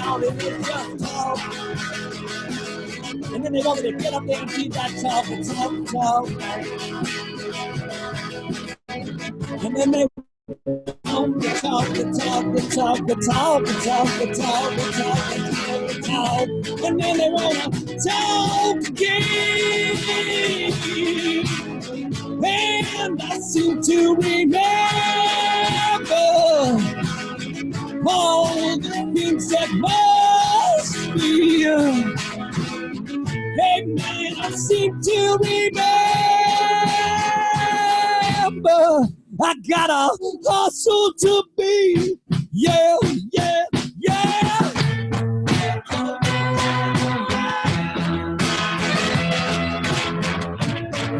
all it is just talk. And then they want me to get up there and keep that talk and talk. And then they want to talk. And then they want to talk again. And I seem to remember all the things that must be. Hey man, I seem to remember I gotta hustle to be, yeah.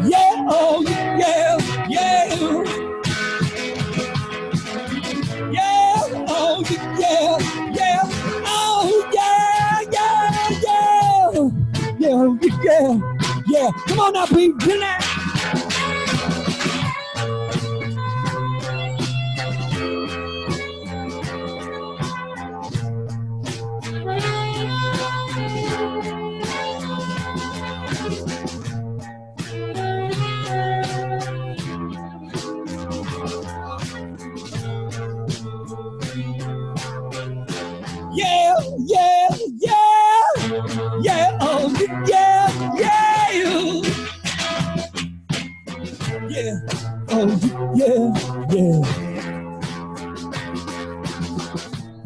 Yeah, oh yeah. Yeah, oh yeah. Oh yeah. Come on now, Pete, get that. Yeah, oh yeah. Yeah, oh yeah.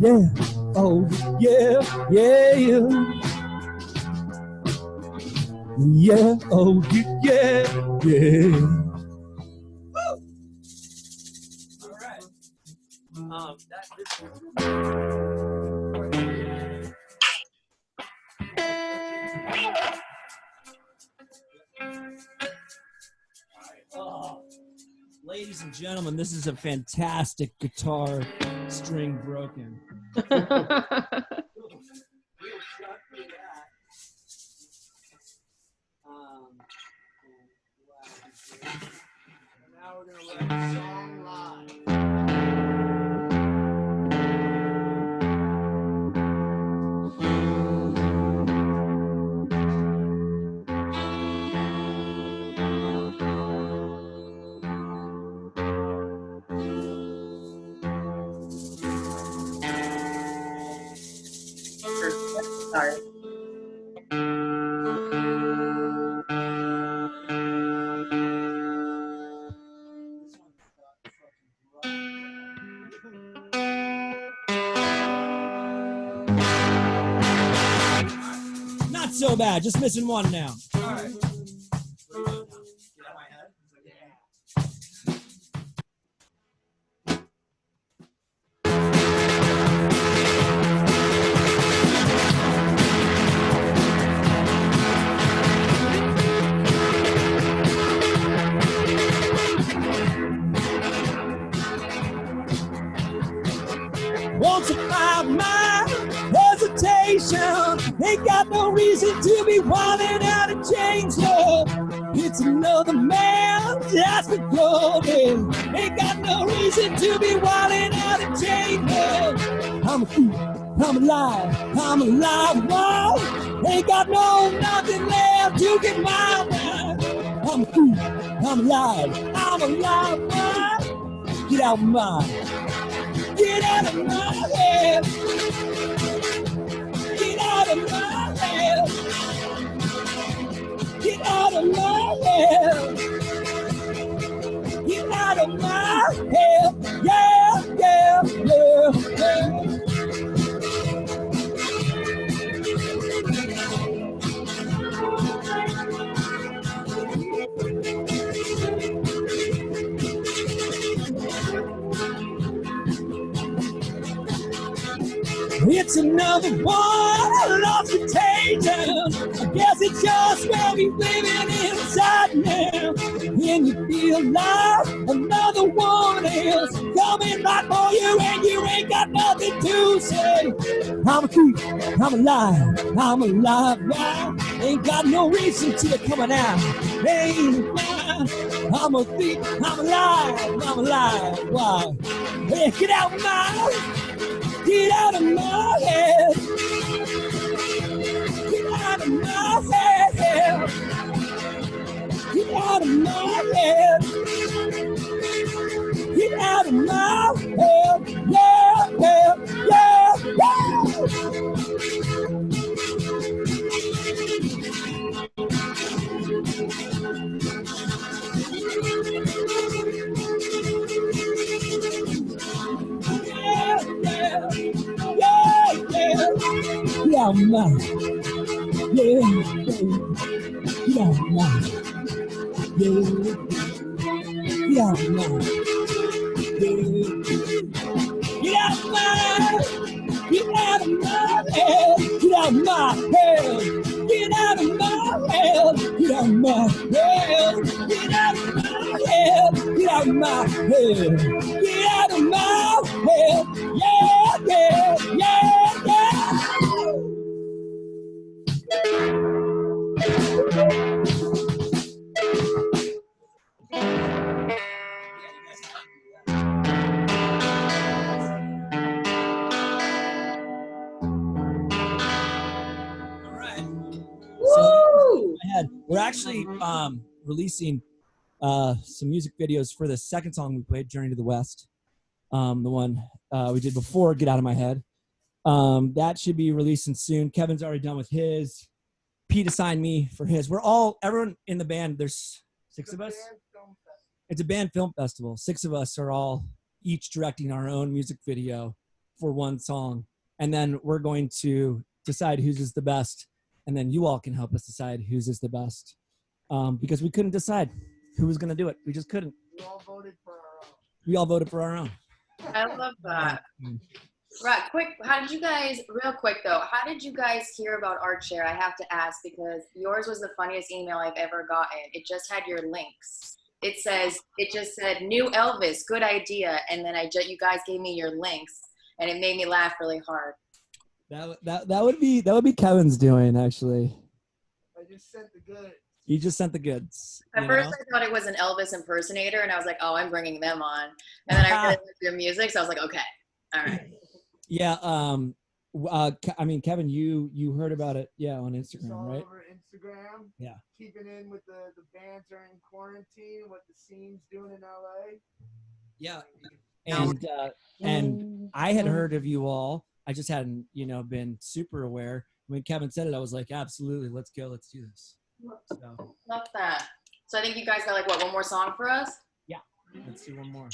Yeah, oh yeah. Yeah, oh yeah. All right. Ladies and gentlemen, this is a fantastic guitar string broken. Now we're gonna learn the song live. Sorry. Not so bad, just missing one now. All right. Won't survive my hesitation. Ain't got no reason to be wanting out of change, love. It's another man's asking for me. Ain't got no reason to be wanting out of change, love. I'm a fool, I'm alive, wow. Ain't got nothing left to get my mind. I'm a fool, I'm alive, wow. Get out of my mind. Get out of my head. Get out of my head. Get out of my head. Get out of my head. Yeah. It's another one lost contagion. I guess it's just where we're living inside now. And you feel like another one is coming right for you, and you ain't got nothing to say. I'm a thief, I'm alive, wow. Ain't got no reason to be coming out. Ain't mine. I'm a thief, I'm alive, wow. Hey, get out of my head. Yeah, man. Yeah, yeah, man. Yeah, yeah, man. Get out of my head. Get out of my head. Get out of my head. Get out of my head. Get out of my head. Get out of my head. Get out of my head. Get out of my head. Yeah, yeah, yeah, yeah. We're actually releasing some music videos for the second song we played, Journey to the West. The one we did before, Get Out of My Head. That should be releasing soon. Kevin's already done with his. Pete assigned me for his. Everyone in the band, there's 6 of us. It's a band film festival. 6 of us are all each directing our own music video for one song. And then we're going to decide whose is the best. And then you all can help us decide whose is the best. Because we couldn't decide who was going to do it. We just couldn't. We all voted for our own. We all voted for our own. I love that. Right, real quick though, how did you guys hear about ArtShare? I have to ask because yours was the funniest email I've ever gotten. It just had your links. It just said, new Elvis, good idea. And then you guys gave me your links and it made me laugh really hard. That would be Kevin's doing, actually. I just sent the goods. You just sent the goods. At first I thought it was an Elvis impersonator and I was like, oh, I'm bringing them on. And then I really liked your music, so I was like, okay, all right. Yeah, I mean, Kevin, you heard about it, on Instagram, all right? Over Instagram. Yeah. Keeping in with the bands are in quarantine, what the scene's doing in LA. Yeah. And I had heard of you all. I just hadn't, been super aware. When Kevin said it, I was like, absolutely, let's go, let's do this. So. Love that. So I think you guys got one more song for us? Yeah. Let's do one more.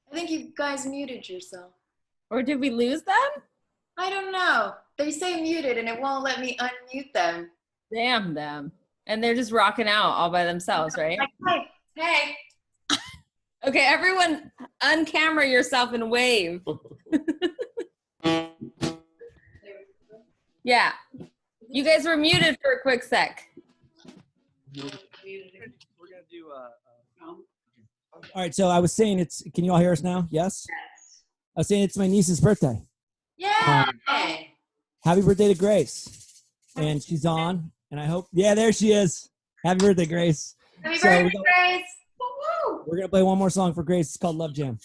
I think you guys muted yourself. Or did we lose them? I don't know. They say muted and it won't let me unmute them. Damn them. And they're just rocking out all by themselves, right? Hey. Okay, everyone uncamera yourself and wave. Yeah. You guys were muted for a quick sec. We're going to do all right, so I was saying can you all hear us now? Yes? Yes. I was saying it's my niece's birthday. Yeah. Happy birthday to Grace. And she's on, and I hope, there she is. Happy birthday, Grace. Happy birthday, Grace. Woo-hoo. We're going to play one more song for Grace. It's called Love Jam.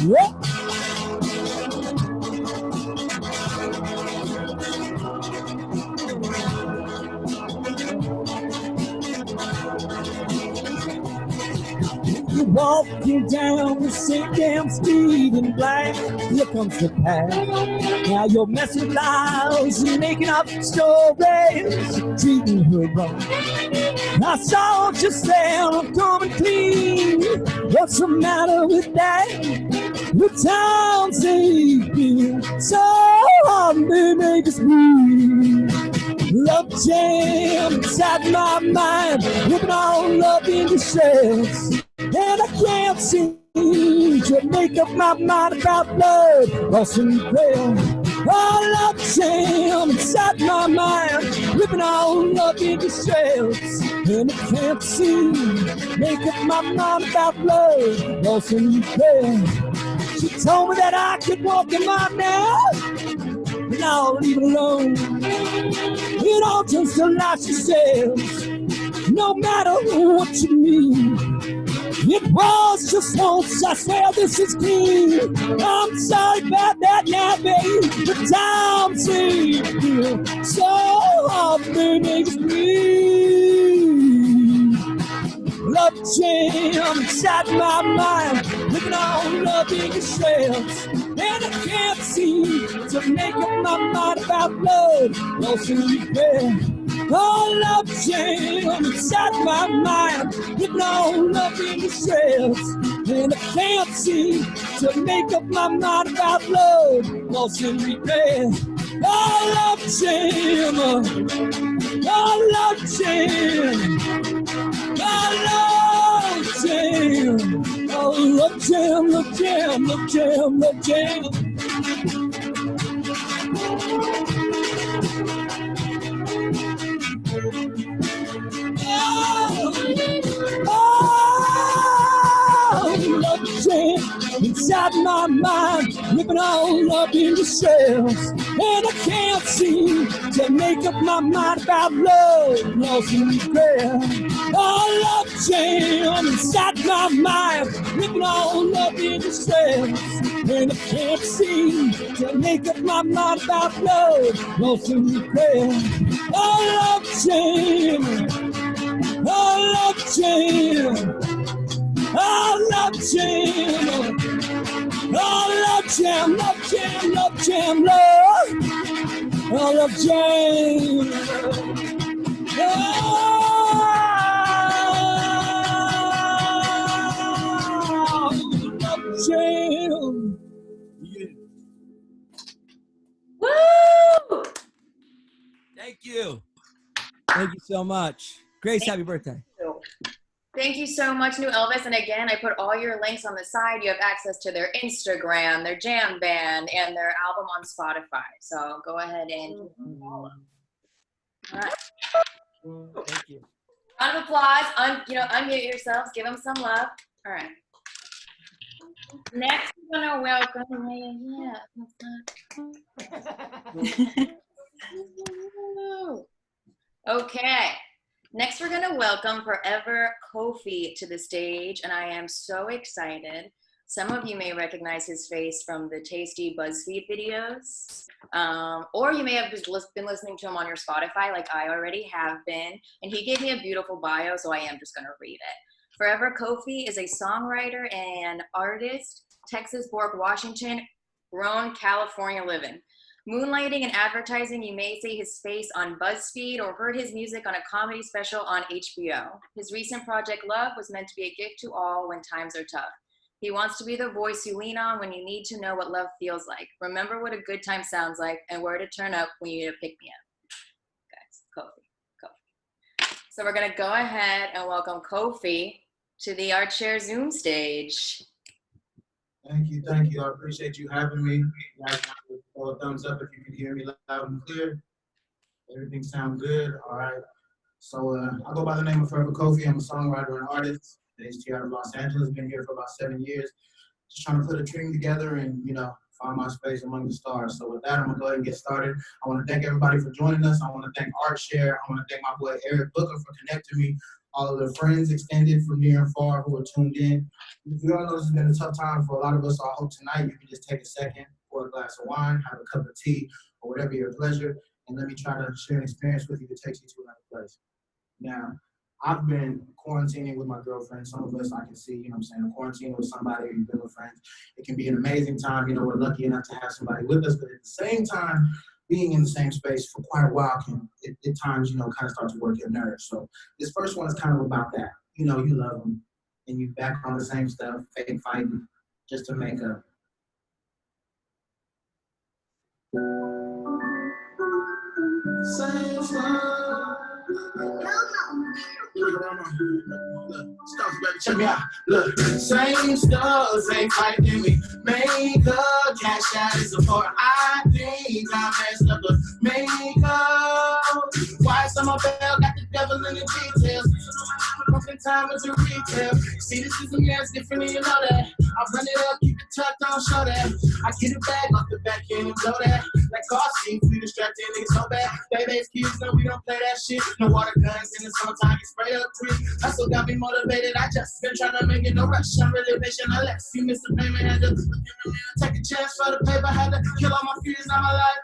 Yeah. You're walking down the same damn street in black. Here comes the past. Now you're messing with lies and making up stories, treating her wrong. I saw what you said, I'm coming clean. What's the matter with that? The times they've been so hard, they make us bleed. Love jam inside my mind, ripping all love into shells. And I can't seem to to make up my mind about blood, loss and regret. All of jam inside my mind, ripping all up into shells, and I can't seem to make up my mind about blood, loss and regret. She told me that I could walk in my now, and I'll leave it alone. It all turns to life, she says, no matter what you mean. It was just once, I swear this is clean. I'm sorry about that now, babe. The time seems so hard to make us breathe. Love jam inside my mind, living on love in the shells. And I can't seem to make up my mind about love, lost and regret. Oh, love jam inside my mind, living on love in the shells. And I can't seem to make up my mind about love, lost and regret. Oh, love jam, oh, love jam. I love jam, oh love jam, love jam, love jam, love jam. Oh, love jam inside my mind, ripping all up in the shells, and I can't seem to make up my mind about love, loss and regret. Oh, love jam inside my mind, ripping all up in the shells, and I can't seem to make up my mind about love, loss and regret. Oh, love jam, oh, love jam, oh, love jam. Oh, love jam, love jam, love jam, love. Oh, love jam. Oh, love jam. Yeah. Woo! Thank you. Thank you so much. Grace, happy birthday. Thank you so much, New Elvis. And again, I put all your links on the side. You have access to their Instagram, their jam band, and their album on Spotify. So go ahead and follow. All right. Thank you. Round of applause. Unmute yourselves. Give them some love. All right. Next, we're gonna welcome. Okay. Next, we're going to welcome Forever Kofi to the stage, and I am so excited. Some of you may recognize his face from the Tasty BuzzFeed videos, or you may have been listening to him on your Spotify like I already have been, and he gave me a beautiful bio, so I am just going to read it. Forever Kofi is a songwriter and artist, Texas-born, Washington, grown, California living. Moonlighting in advertising, you may see his face on BuzzFeed or heard his music on a comedy special on HBO. His recent project, Love, was meant to be a gift to all when times are tough. He wants to be the voice you lean on when you need to know what love feels like. Remember what a good time sounds like and where to turn up when you need to pick me up. Guys, Kofi. So we're going to go ahead and welcome Kofi to the Artshare Zoom stage. Thank you. I appreciate you having me. Guys, throw a thumbs up if you can hear me loud and clear. Everything sounds good. All right. So I go by the name of Forever Kofi. I'm a songwriter and artist based here out of Los Angeles. Been here for about 7 years. Just trying to put a dream together and, find my space among the stars. So with that, I'm going to go ahead and get started. I want to thank everybody for joining us. I want to thank Artshare. I want to thank my boy Eric Booker for connecting me. All of the friends extended from near and far who are tuned in. We all know this has been a tough time for a lot of us, so I hope tonight you can just take a second, pour a glass of wine, have a cup of tea, or whatever your pleasure, and let me try to share an experience with you that takes you to another place. Now, I've been quarantining with my girlfriend. Some of us I can see, quarantining with somebody you've been with friends. It can be an amazing time. We're lucky enough to have somebody with us, but at the same time, being in the same space for quite a while can, at times, kind of start to work your nerves. So this first one is kind of about that. You love them, and you back on the same stuff, fake fighting, just to make up. Same stuff. Stuff, baby, check me out. Look, same stuff, ain't fighting me. Makeup, cash out is a for I think I messed up the makeup. Why some of bell got the devil in the details? Fucking time with the retail. See, this is a man's different, and you know that. I run it up, keep it tucked, don't show that. I get it back off the back end and blow that. Like car seats, we distracted niggas so bad. Baby's kids know we don't play that shit. No water guns in the summertime, get sprayed up quick. Hustle got me motivated, I just been trying to make it no rush. I'm really patient, I left. You missed the payment, had to take a chance for the paper, had to kill all my fears, now my life.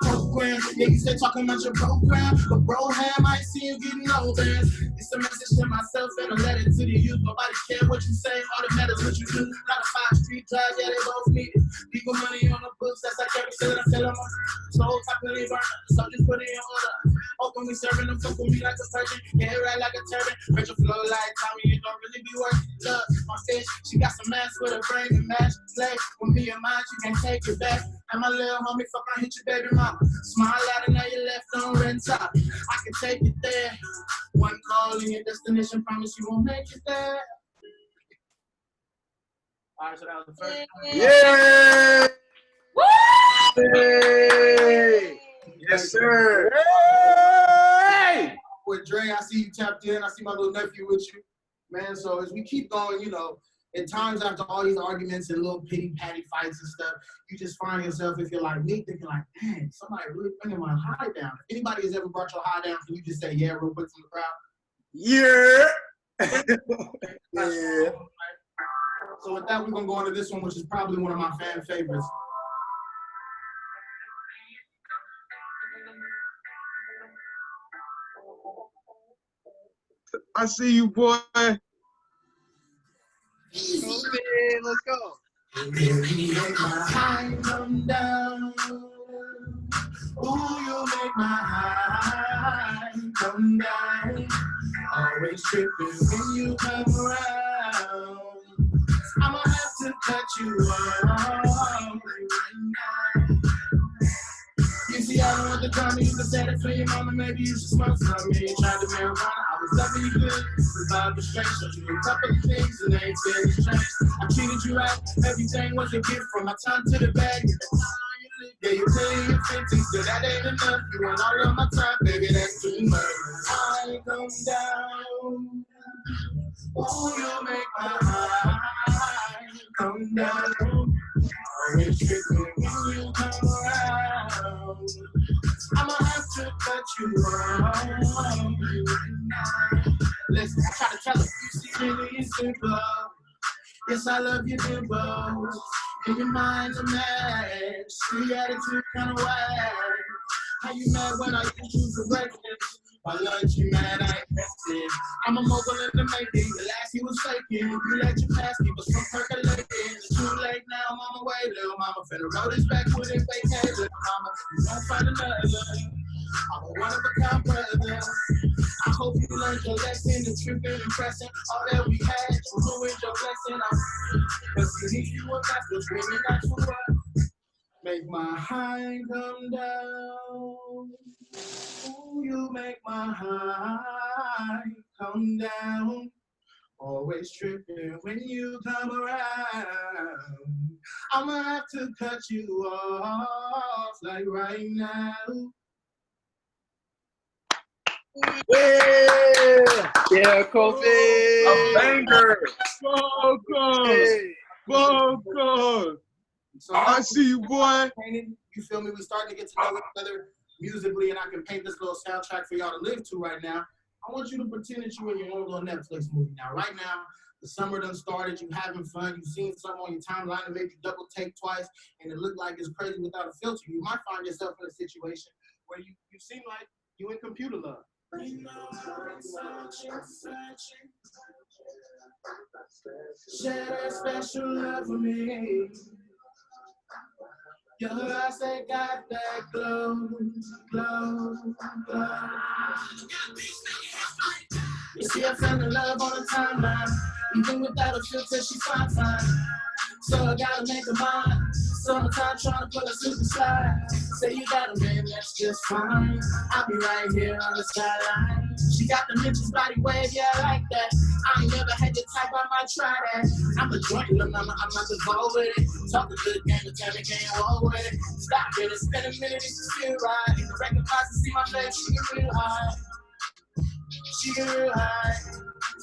Program, yeah, you said talking about your program, but bro, ham, I see you getting old, man. It's a message to myself and a letter to the youth. Nobody care what you say, all that matters what you do. Not a 5-street drive, yeah, they both need it. Legal money on the books, that's like every cent I sell them on. Soul top of the burner, so just put it in order. Open me serving them, fuck with me like a surgeon. Yeah, right like a turban. Rachel flow like Tommy, it don't really be worth it. Look, my fish, she got some ass with a brain and match. Slay, with me and mine, you can't take it back. And my little homie, fuck, I hit your baby mama. Smile out and now you left on red top. I can take it there. One call in your destination, promise you won't make it there. All right, so that was the first. Yeah! Hey! Yes, sir. Hey! With Dre, I see you tapped in. I see my little nephew with you. Man, so as we keep going, you know, at times after all these arguments and little pity-patty fights and stuff, you just find yourself, if you're like me, thinking like, dang, somebody really bringing my high down. If anybody has ever brought your high down, can you just say yeah real quick from the crowd? Yeah! Yeah. So with that, we're going to go into this one, which is probably one of my fan favorites. I see you, boy. Let's go. High come down. Ooh, you make my high come down. Always tripping when you come around. I'ma have to cut you off. You see, I don't want the drama, you can say that for your mama, maybe you should smoke something. You tried to marijuana, I was loving you good, without the strength, showed you a couple of things and they ain't feeling strange. I treated you right, everything was a gift from my tongue to the bag. Yeah, you pay your 50, so that ain't enough. You want all of my time, baby, that's too much. I come down, oh, you make my high come down. Always tripping when you come around. I'ma have to cut you off. Listen, I try to tell her, you see, really it's simple. Yes, I love your dimples. In your mind's a match. The attitude kind of whack. How you mad when I use you for breakfast? By lunch, you mad I ain't rested. I'm a mogul in the making. The last he was faking. You let your past keep us from percolating. It's too late now, mama, wait, little mama. Finna roll this back with it, vacate, little mama. You won't find another. I'm a one-of-a-kind brother. I hope you learned your lesson. The trip and impressing. All that we had, you ruined your blessing. But see, if you were not for screaming, not for what? Make my high come down. Ooh, you make my high come down. Always tripping when you come around. I'ma have to cut you off like right now. Yeah, Kofi. A banger. Focus. So I see you, boy. You feel me? We starting to get to know each other musically, and I can paint this little soundtrack for y'all to live to right now. I want you to pretend that you're in your own little Netflix movie now. Right now, the summer done started. You having fun. You've seen something on your timeline that made you double take twice, and it looked like it's crazy without a filter. You might find yourself in a situation where you seem like you in computer love. Share that special love for me. Your eyes, they got that glow, glow, glow. You see, I fell in love on the timeline. Even without a filter, she's fine, fine. so I gotta make a mind. Summertime trying to pull a super slide. Say you got a man, that's just fine. I'll be right here on the sideline. She got the Mitch's body wave, yeah, I like that. I ain't never had your type, I might try that. I'm a joint, little mama, I'm not involved with it. Talk a good game, but tell me can't walk with it. Stop it, it's been a minute, it's still right. In the record box to see my face, she get real high. She get real high.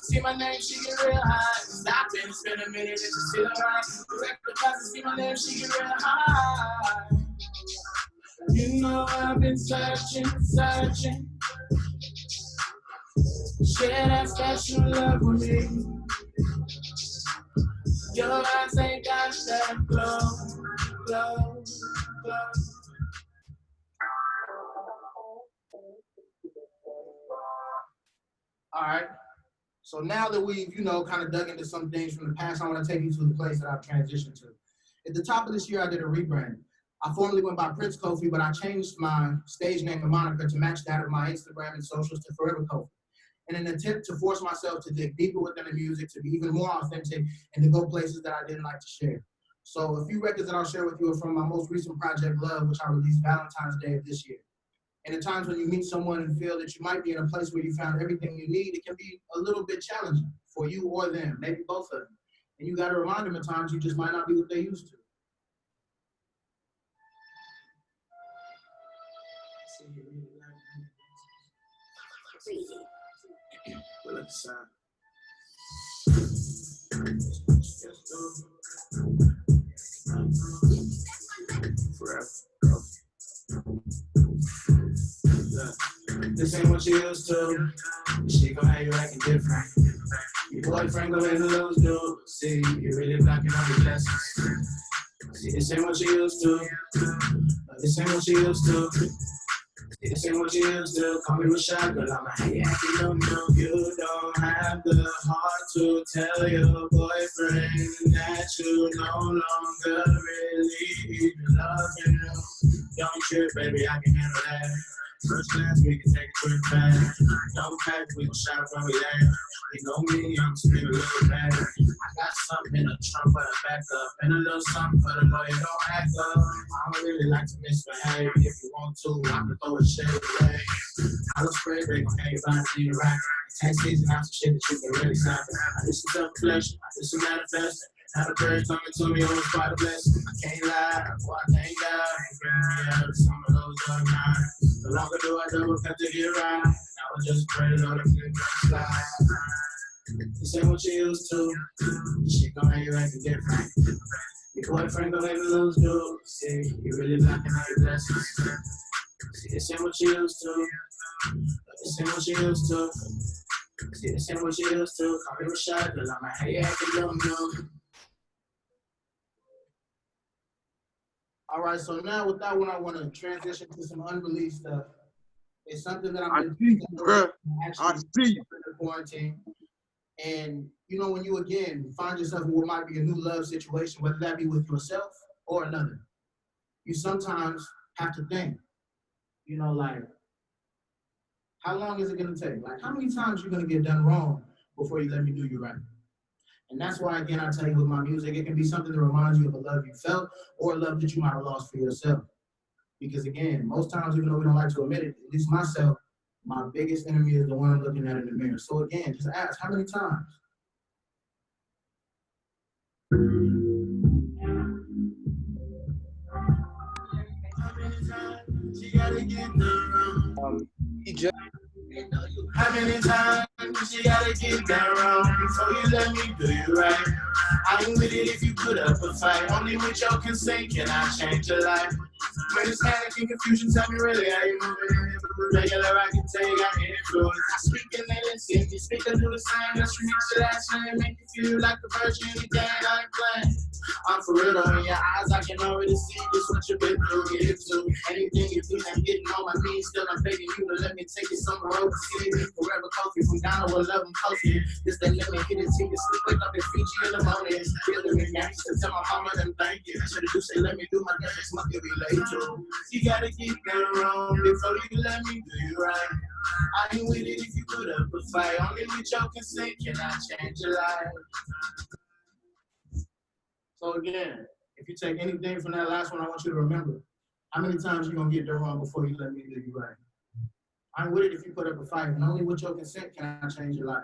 See my name, she get real high. Stop it, it's been a minute, it's still right. The record box to see my name, she get real high. You know I've been searching. Share that special love with me. Your eyes ain't got that glow. All right. So now that we've, kind of dug into some things from the past, I want to take you to the place that I've transitioned to. At the top of this year, I did a rebrand. I formerly went by Prince Kofi, but I changed my stage name and moniker to match that of my Instagram and socials to Forever Kofi. In an attempt to force myself to dig deeper within the music, to be even more authentic, and to go places that I didn't like to share. So a few records that I'll share with you are from my most recent project, Love, which I released Valentine's Day of this year. And at times when you meet someone and feel that you might be in a place where you found everything you need, it can be a little bit challenging for you or them, maybe both of them. And you got to remind them at times you just might not be what they used to. We'll let the sound. Forever. This ain't what you used to. She gon' have you acting different. Your boyfriend gon' make a lose, dude. See, you really blocking all your blessings. See, this ain't what you used to. This ain't what you used to. This ain't what you used to. Call me Rashad, girl, I'ma have you acting no. You don't have the heart to tell your boyfriend that you no longer really love him. Don't trip, baby, I can handle that. First class, we can take a trip back. Don't pack, we gon' shop when we land. You know me, I'm still a little bad. I got something in the trunk for the backup, and a little something for the lawyer, don't act up. I don't really like to misbehave. If you want to, I can throw a shade away. I don't spray, they gon' hang about it in the rack. Tax season, out some shit that you can really stop. I did some self-reflection, I did some manifesting. Had a bird coming to me, it was quite a blessing. I can't lie, boy, I can't die. Bring me out of some of those dark nights. The longer do I double cut to get right. Now I just pray the Lord to get slide. This ain't what you used to. She gon' have you acting different. Your boyfriend gon' make you lose, dude. See, you really blocking all your blessings. See, this ain't what you used to. This ain't what you used to. See, this ain't what you used to. Call me Rashad, girl, I'ma have you acting dumb. All right, so now with that one, I want to transition to some unreleased stuff. It's something that I see you, bro. I see you. In the quarantine. And, when you, again, find yourself in what might be a new love situation, whether that be with yourself or another, you sometimes have to think, like, how long is it going to take? Like, how many times you going to get done wrong before you let me do you right? And that's why, again, I tell you with my music, it can be something that reminds you of a love you felt or a love that you might have lost for yourself. Because, again, most times, even though we don't like to admit it, at least myself, my biggest enemy is the one I'm looking at in the mirror. So, again, just ask, how many times? She gotta get how many times you gotta get that wrong before you let me do you right? I ain't with it if you put up a fight. Only with your consent can I change your life. When it's panic and confusion, tell me really how you moving. Regular, I can tell you got influence. I speak in it, see me speak and do the same. Just remix your last name, make you feel like the virgin. Anything I ain't playing. I'm for real though, in your eyes I can already see just what you've been through. Get into anything you feel, I'm getting on my knees. Still I'm begging you to let me take you somewhere overseas. Forever Kofi from Ghana with love and coffee. Just that let me hit it till you sleep, wake up in Fiji in the morning. Feeling me next to tell my mama them thank you. Should've do say let me do my dance, must be late too. You gotta get that wrong before you let me do you right. I ain't with it if you put up a fight. Only with your consent can I change your life. So again, if you take anything from that last one, I want you to remember how many times you're gonna get that wrong before you let me do you right. I'm with it if you put up a fight, and only with your consent can I change your life.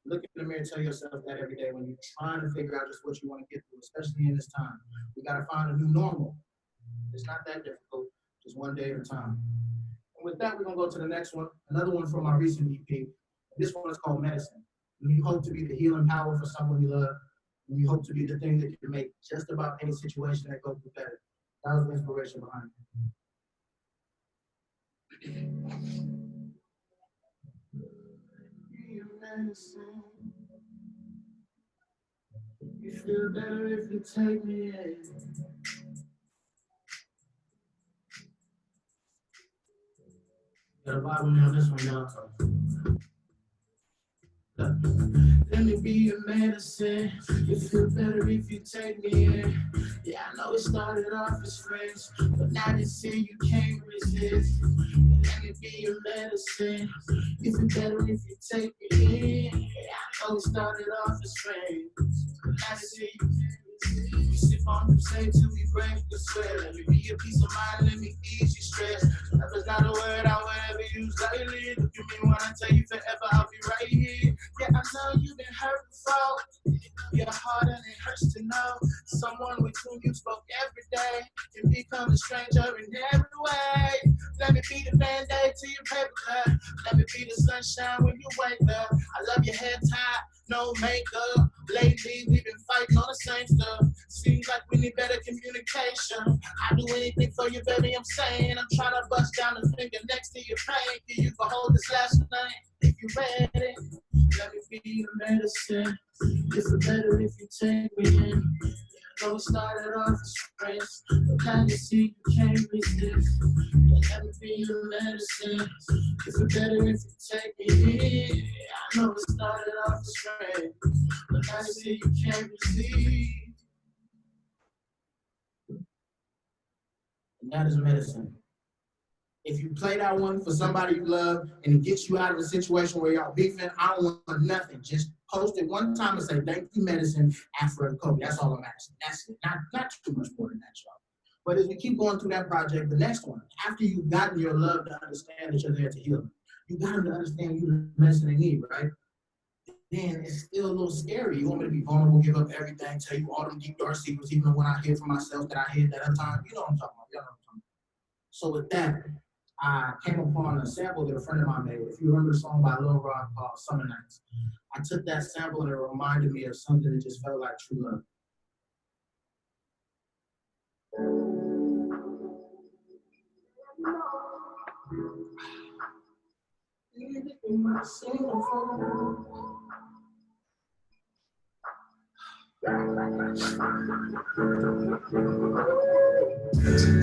Look in the mirror, tell yourself that every day when you're trying to figure out just what you want to get through, especially in this time. We gotta find a new normal. It's not that difficult, just one day at a time. And with that, we're gonna go to the next one, another one from our recent EP. This one is called Medicine. When you hope to be the healing power for someone you love, when you hope to be the thing that can make just about any situation that goes through better. That was the inspiration behind it. Medicine. You feel better if you take me in. Got a vibe with me on this one, y'all. Let me be your medicine. You feel better if you take me in. Yeah, I know it started off as friends, but now they say you can't resist. Let me be your medicine. You feel better if you take me in. Yeah, I know it started off as friends, but now they say you can't resist. You sip on them, say till we break the sweat. Let me be your peace of mind, let me ease your stress. That's not a word I would ever use lightly. Look at me when I tell you forever, I'll be right here. Yeah, I know you've been hurt before. Your heart and it hurts to know someone with whom you spoke every day can become a stranger in every way. Let me be the band-aid to your paper cut. Let me be the sunshine when you wake up. I love your hair tied, no makeup. Lately we've been fighting on the same stuff. Seems like we need better communication. I'll do anything for you, baby, I'm saying. I'm trying to bust down the finger next to your pain. You can hold this last night if you're ready. Let me be your medicine. It's better if you take me in. I know it started off as friends, but now you see you can't resist. Let me be your medicine. It's better if you take me in. I know it started off as friends, but now you see you can't resist. And that is medicine. If you play that one for somebody you love and it gets you out of a situation where y'all beefing, I don't want nothing. Just post it one time and say, thank you, medicine, after Kobe. That's all I'm asking. That's it. Not too much more than that, y'all. But as we keep going through that project, the next one, after you've gotten your love to understand that you're there to heal them, you got them to understand you the medicine they need, right? Then it's still a little scary. You want me to be vulnerable, give up everything, tell you all them deep dark secrets, even when I hid from myself that I hid that other time. You know what I'm talking about. Y'all know what I'm talking about. So with that, I came upon a sample that a friend of mine made. If you remember the song by Lil Rod called Summer Nights, I took that sample and it reminded me of something that just felt like true love.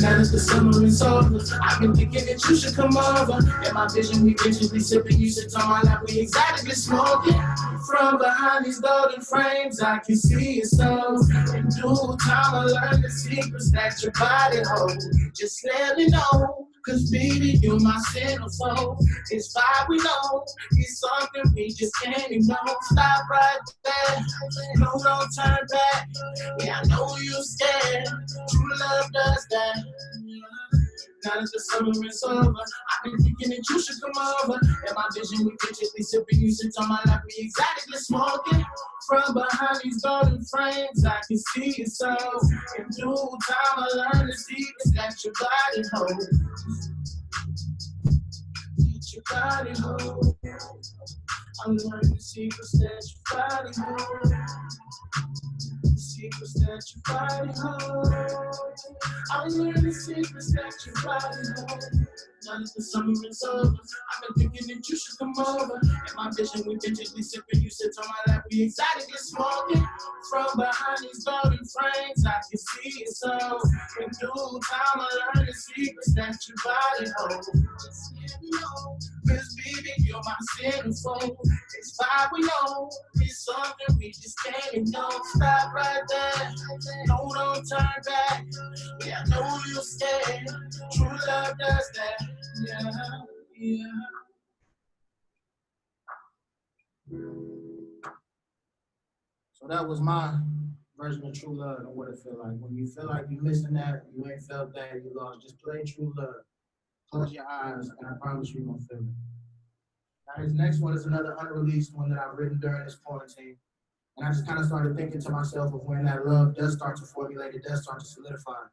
Now that the summer is over, I've been thinking that you should come over. In my vision, we visually sipping, you sit on my lap, we exotically smoking. From behind these golden frames, I can see your soul. In due time, I learn the secrets that your body holds. Just let me know, cause baby, you're my centerfold. It's fine, we know, it's something we just can't ignore. Stop right there, no, don't turn back. Yeah, I know you're scared, true love does that. Now that the summer is over, I've been thinking that you should come over. In my vision, we digitally sipping, you sit on my lap, we exotically smoking. From behind these golden frames, I can see your soul. In due time, I learn the secrets that your body holds. Your body holds. I'm learning the secrets that your body holds. The secrets that your body holds. I'm learning the secrets that your body holds. Now that the summer is over, I've been thinking that you should come over. In my vision, we digitally sipping, you sit on my lap, we exotically smoking. From behind these golden frames, I can see it so. In due time, I learn the secrets that your body holds. Just let me know, cause baby, you're my centerfold. It's fine, we know, it's something we just can't ignore. Stop right there, no, don't turn back. Yeah, I know you're scared, true love does that. Yeah, yeah. So that was my version of true love and what it feel like. When you feel like you're missing that, you ain't felt that, you lost. Just play true love. Close your eyes, and I promise you're gonna feel it. Now, this next one is another unreleased one that I've written during this quarantine. And I just kind of started thinking to myself of when that love does start to formulate, it does start to solidify.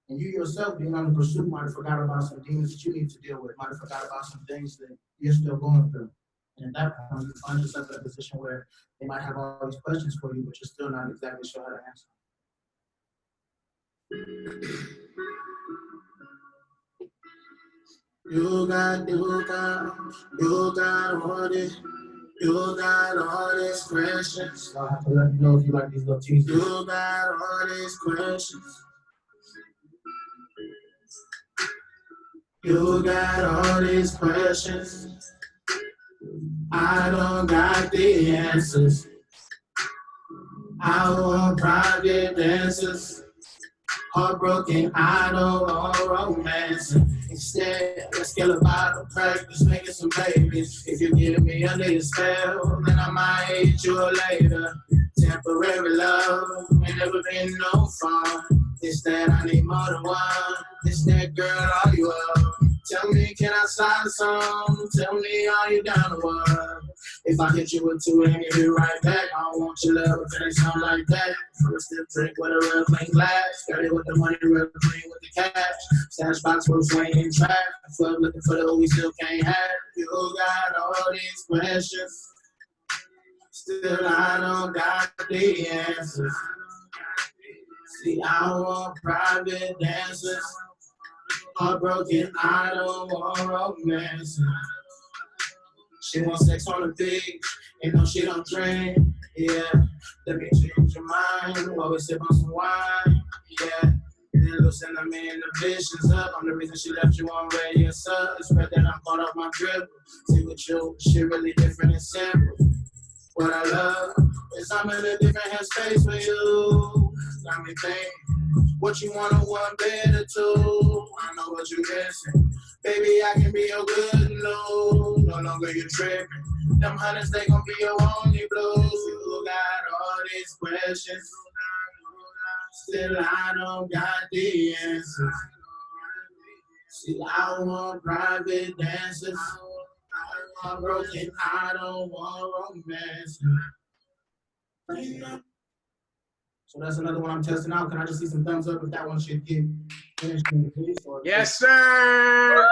And you yourself, being on the pursuit, might have forgot about some demons that you need to deal with, might have forgot about some things that you're still going through. And at that point, you find yourself in a position where they might have all these questions for you, but you're still not exactly sure how to answer. You got all these questions. So I have to let you know if you like these little teasers. You got all these questions. You got all these questions. I don't got the answers. I want private answers. Heartbroken, I don't want romance. Instead, let's get about the practice, making some babies. If you get me under your spell, then I might hate you later. Temporary love, ain't never been no fun. Instead, I need more than one. Instead, girl, are you up? Tell me, can I slide some? Tell me, are you down to what? If I hit you with two and you hit right back, I don't want your love if it ain't something like that. First dip drink with a real clean glass. Dirty with the money, real clean with the cash. Stash box, we're swinging track. Club looking for the we still can't have. You got all these questions. Still, I don't got the answers. See, I want private dances. Heartbroken, I don't want romance. She wants sex on the beach, and no, she don't drink. Yeah, let me change your mind while we sip on some wine. Yeah, then loosen them in the visions up. I'm the reason she left you on red. Yes, sir. It's red that I'm caught off my dribble. See with you, she really different and simple. What I love is I'm in a different headspace with you. Got me thinking, what you want, one bed or two? I know what you're missing. Baby, I can be your good news. No longer you tripping. Them hunters, they gon' be your only blues. You got all these questions. Still, I don't got the answers. See, I want private dances. I'm broken, I don't want romance. So that's another one I'm testing out. Can I just see some thumbs up if that one should get finished? Yes, sir.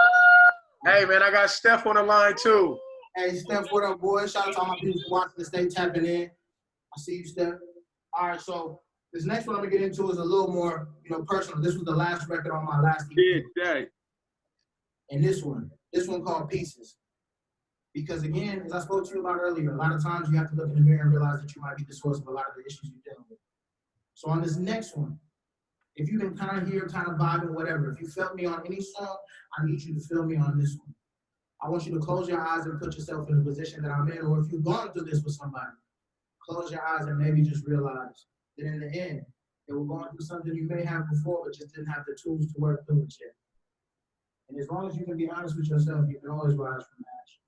Hey, man, I got Steph on the line, too. Hey, Steph, what up, boy? Shout out to all my people watching the stay tapping in. I see you, Steph. All right, so this next one I'm going to get into is a little more, personal. This was the last record on my last EP. Yeah. And this one called Pieces. Because again, as I spoke to you about earlier, a lot of times you have to look in the mirror and realize that you might be the source of a lot of the issues you're dealing with. So on this next one, if you can kind of hear, kind of vibe and whatever, if you felt me on any song, I need you to feel me on this one. I want you to close your eyes and put yourself in the position that I'm in, or if you've gone through this with somebody, close your eyes and maybe just realize that in the end, they were going through something you may have before, but just didn't have the tools to work through it yet. And as long as you can be honest with yourself, you can always rise from the ashes.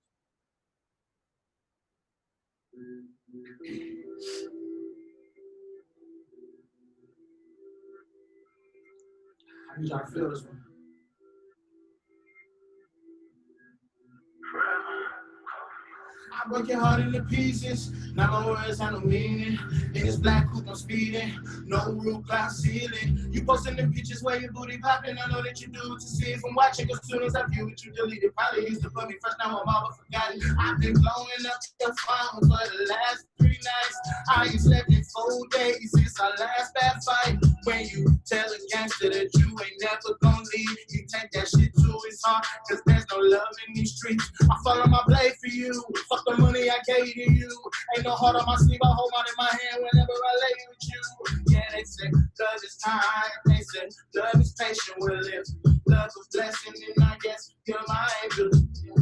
I need y'all to feel this one. I broke your heart into pieces. Now my words have no meaning. In this black coupe I'm speeding. No roof, glass ceiling. You posting the pictures where your booty popping. I know that you do it to see it from watching. As soon as I view it, you delete it. Probably used to put me first, now I'm all but forgotten. I've been blowing up your phone for the last 3 nights. I ain't slept in 4 days since our last bad fight. When you tell a gangster that you ain't never gonna leave, you take that shit to his heart, cause there's no love in these streets. I follow my blade for you. Fuck the money I gave to you. Ain't no heart on my sleeve, I hold mine in my hand whenever I lay with you. Yeah, they say love is kind. They say love is patient with lips. Love is blessing, and I guess you're my angel. I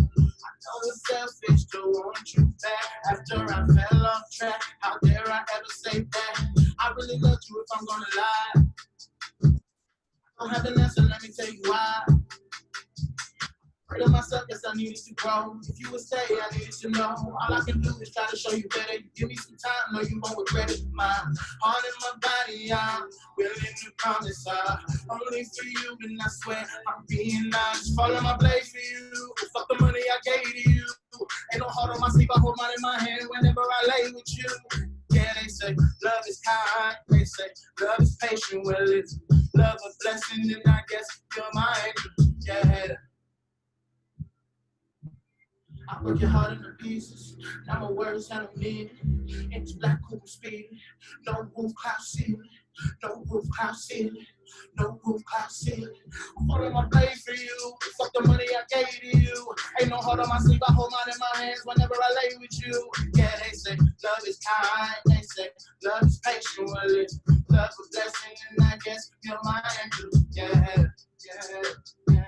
know it's selfish to want you back after I fell off track. How dare I ever say that? I really loved you if I'm gonna lie. I don't have an answer, let me tell you why. Afraid of myself, yes, I needed to grow. If you would stay, I needed to know. All I can do is try to show you better. You give me some time, no, you won't regret it. My heart and my body, I'm willing to promise. Only for you, and I swear I'm being honest. Follow my blade for you. Fuck the money I gave to you. Ain't no heart on my sleeve, I hold mine in my hand whenever I lay with you. Yeah, they say love is kind. They say love is patient. Well, it's love a blessing, and I guess you're my angel. Yeah. I broke your heart into pieces. Now my words I don't need it. It's black Cooper speed. No roof, cloud ceiling. No roof, cloud ceiling. No roof, cloud ceiling. I'm following my blade for you. Fuck the money I gave to you. Ain't no heart on my sleeve. I hold mine in my hands whenever I lay with you. Yeah, they say love is kind. They say love is patient. Well, it's love a blessing, and I guess you're my angel. Yeah, yeah, yeah.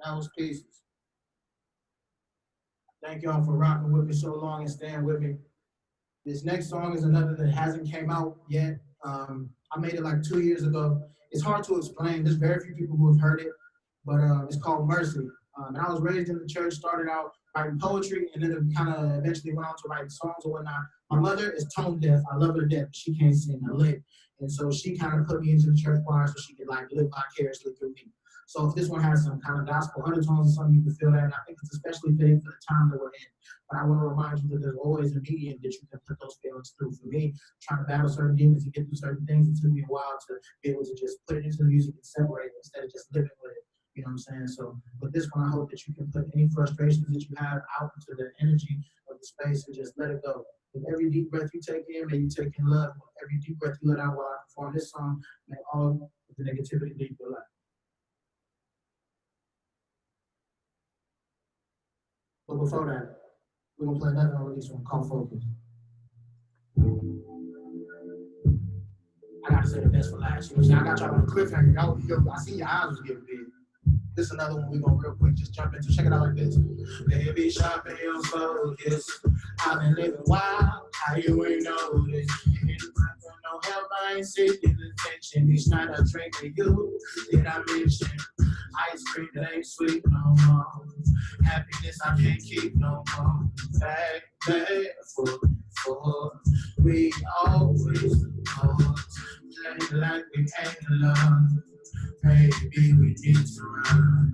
Those pieces. Thank y'all for rocking with me so long and staying with me. This next song is another that hasn't came out yet. I made it like 2 years ago. It's hard to explain. There's very few people who have heard it, but it's called Mercy. And I was raised in the church, started out writing poetry, and then it kind of eventually went on to writing songs or whatnot. My mother is tone deaf. I love her to death, but she can't sing a lick. And so she kind of put me into the church choir so she could like live vicariously through me. So if this one has some kind of gospel undertones or something, you can feel that. And I think it's especially fitting for the time that we're in. But I want to remind you that there's always a medium that you can put those feelings through. For me, trying to battle certain demons and get through certain things, it took me a while to be able to just put it into the music and separate it instead of just living with it. You know what I'm saying? So with this one, I hope that you can put any frustrations that you have out into the energy of the space and just let it go. With every deep breath you take in, may you take in love. With every deep breath you let out while I perform this song, may all of the negativity leave your life. But before that, we're gonna play another one of these one called Focus. I gotta say the best for last. You know what I'm saying? I got y'all on a cliffhanger. I see your eyes was getting big. This is another one we gonna real quick just jump into. Check it out like this. Baby, sharpen your focus. I've been living wild. How you ain't noticed? No help, I ain't seeking attention. Each night I drink to you. Did I mention ice cream that ain't sweet no more? Happiness I can't keep no more. Back, for we always play like we ain't alone. Maybe we need to run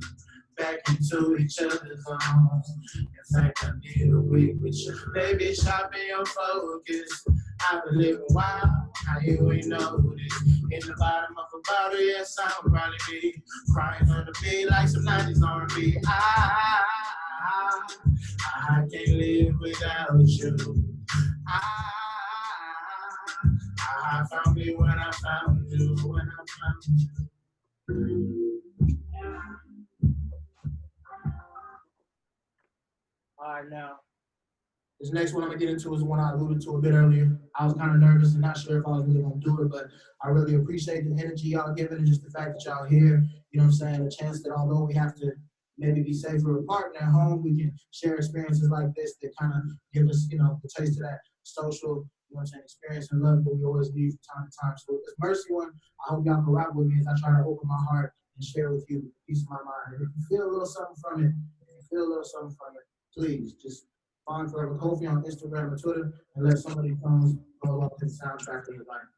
back into each other's arms. In fact, I need a week with you. Baby, sharpen your focus. I've been living wild. How you ain't noticed? In the bottom of a bottle, yes, I'm probably be crying on the beat like some 90s R&B. I can't live without you. I found me when I found you. When I found you. All right, now. This next one I'm gonna get into is the one I alluded to a bit earlier. I was kind of nervous and not sure if I was really gonna do it, but I really appreciate the energy y'all giving and just the fact that y'all here. You know what I'm saying? A chance that although we have to maybe be safer apart and at home, we can share experiences like this that kind of give us, you know, the taste of that social, you know what I'm saying, experience and love that we always need from time to time. So with this Mercy one, I hope y'all can rock with me as I try to open my heart and share with you the peace of my mind. And if you feel a little something from it, please just find Forever Kofi on Instagram and Twitter and let some of these songs go along to the soundtrack of your life.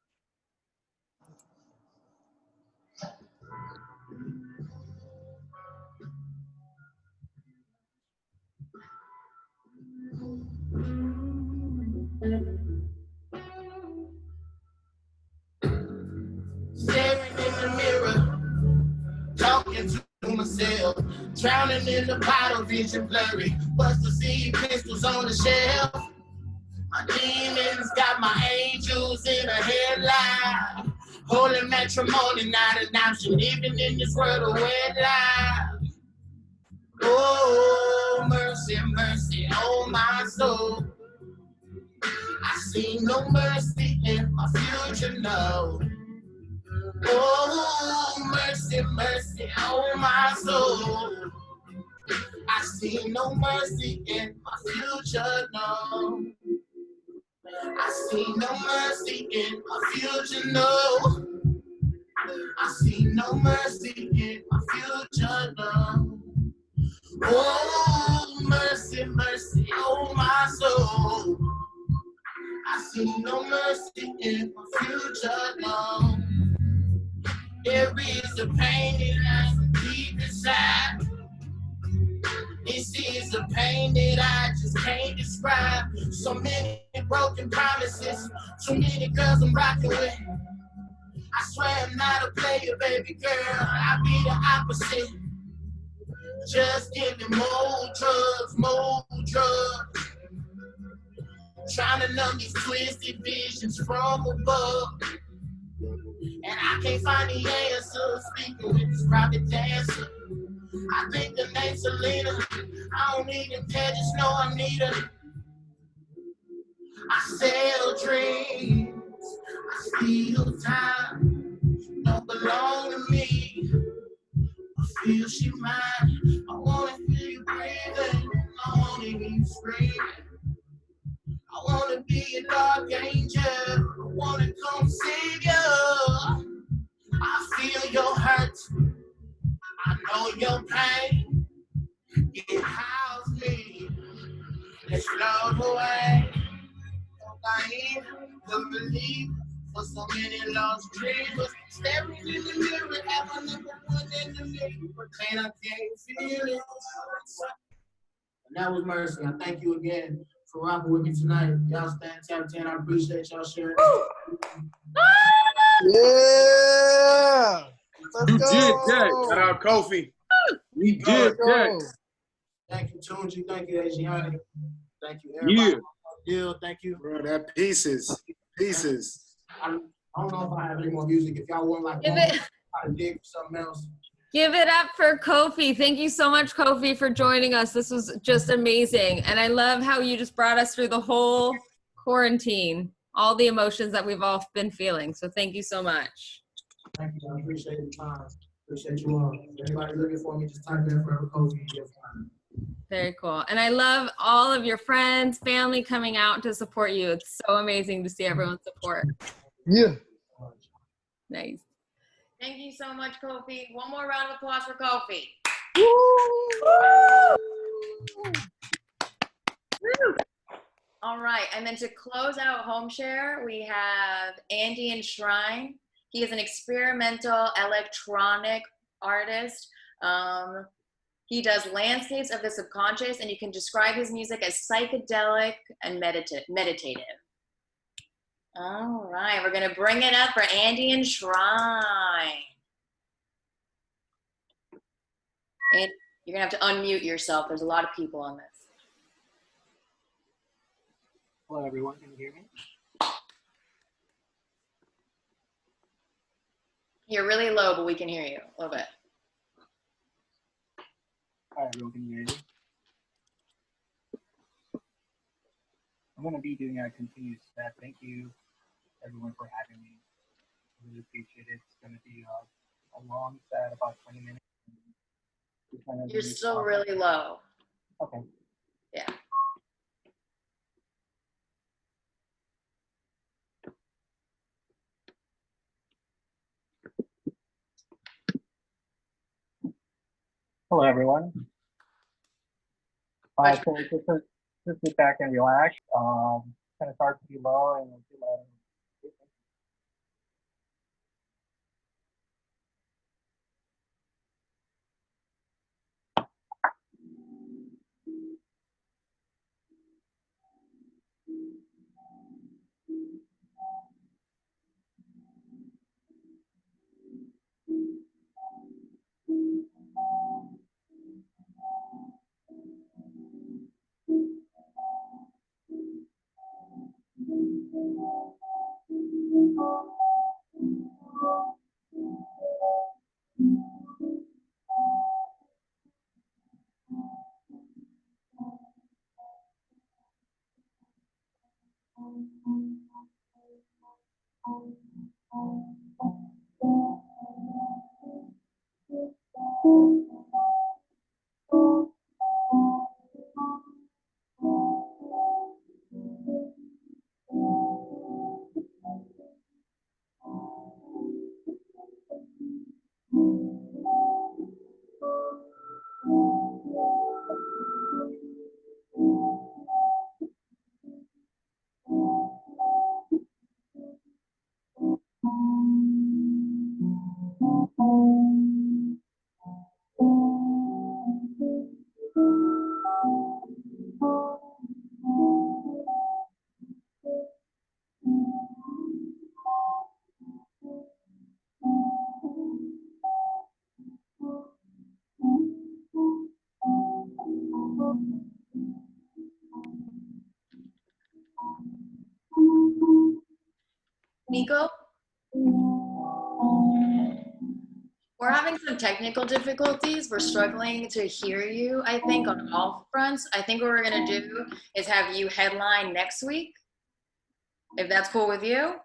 Staring in the mirror, talking to myself, drowning in the bottle, vision blurry. Buster seed pistols on the shelf. My demons got my angels in a headline. Holy matrimony, not an option, even in this world of wedlock. Oh, mercy, mercy, oh my soul. I see no mercy in my future, no. Oh, mercy, mercy, oh my soul. I see no mercy in my future, no. I see no mercy in my future, no. I see no mercy in my future, no. Oh, mercy, mercy, oh my soul. I see no mercy in my future, no. There is a pain that lies deep inside. This is a pain that I just can't describe. So many broken promises, too many girls I'm rocking with. I swear I'm not a player, baby girl. I be the opposite. Just give me more drugs, more drugs. Trying to numb these twisted visions from above. And I can't find the answer. Speaking with this private dancer. I think the name's Selena. I don't need them pay, just know I need her. I sell dreams. I steal time. Don't belong to me. I feel she mine. I wanna feel you breathing. I wanna hear you screaming. I wanna be a dark angel. I wanna come save you. I feel your hurt. I know your pain. It housed me. Let's float away. Naive, the belief for so many lost dreamers. Staring in the mirror at my number one enemy. Pretend I can't feel it. And that was Mercy. I thank you again for rocking with me tonight. Y'all stand tap 10. I appreciate y'all sharing. Yeah. Let's You go. did that. Shout out Kofi. We did that. Thank you, Tunji. Thank you, Asiani. Thank you, Yeah. everybody. Deal. Thank you. Bro, that pieces. I don't know if I have any more music. If y'all want like Give one, it, I dig for something else. give it up for Kofi. Thank you so much, Kofi, for joining us. This was just amazing. And I love how you just brought us through the whole quarantine, all the emotions that we've all been feeling. So thank you so much. Thank you. I appreciate the time. Appreciate you all. If anybody looking for me, just type in Forever Kofi. You'll find me. Very cool. And I love all of your friends, family coming out to support you. It's so amazing to see everyone's support. Yeah. Nice. Thank you so much, Kofi. One more round of applause for Kofi. All right, and then to close out Home Share, we have Andy and Shrine. He is an experimental electronic artist. He does landscapes of the subconscious, and you can describe his music as psychedelic and meditative. All right, we're gonna bring it up for Andy and Shrine. And you're gonna have to unmute yourself. There's a lot of people on this. Hello, everyone. Can you hear me? You're really low, but we can hear you a little bit. Hi, everyone. Can you hear me? I'm going to be doing a continuous set. Thank you, everyone, for having me. I really appreciate it. It's going to be a long set, about 20 minutes. You're still really low. Okay. Yeah. Hello, everyone. So just sit back and relax. Kind of start to be low and Nico? We're having some technical difficulties. We're struggling to hear you, I think, on all fronts. I think what we're gonna do is have you headline next week, if that's cool with you.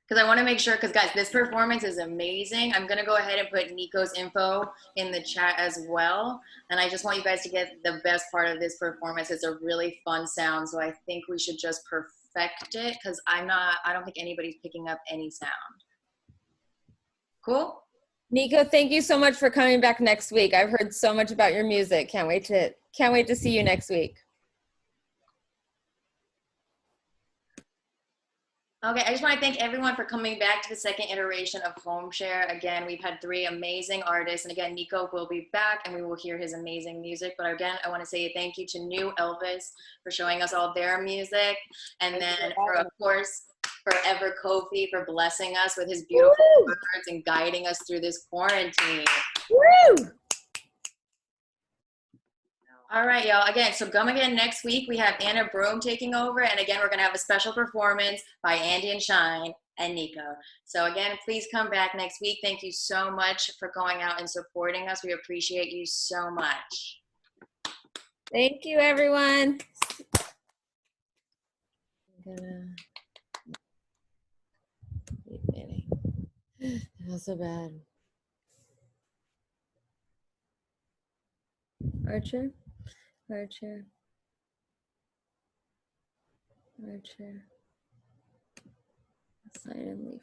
Because I wanna make sure, because guys, this performance is amazing. I'm gonna go ahead and put Nico's info in the chat as well. And I just want you guys to get the best part of this performance. It's a really fun sound, so I think we should just perfect it, because I don't think anybody's picking up any sound. Cool? Nico, thank you so much for coming back next week. I've heard so much about your music. Can't wait to see you next week. Okay, I just want to thank everyone for coming back to the second iteration of Home Share. Again, we've had 3 amazing artists, and again, Nico will be back and we will hear his amazing music. But again, I want to say thank you to New Elvis for showing us all their music, and then for, of course, Forever Kofi for blessing us with his beautiful words and guiding us through this quarantine. Woo! All right, y'all. Again, so come again next week. We have Anna Broom taking over. And again, we're going to have a special performance by Andy and Shine and Nico. So again, please come back next week. Thank you so much for going out and supporting us. We appreciate you so much. Thank you, everyone. That was so bad. Archer. Sign and leave.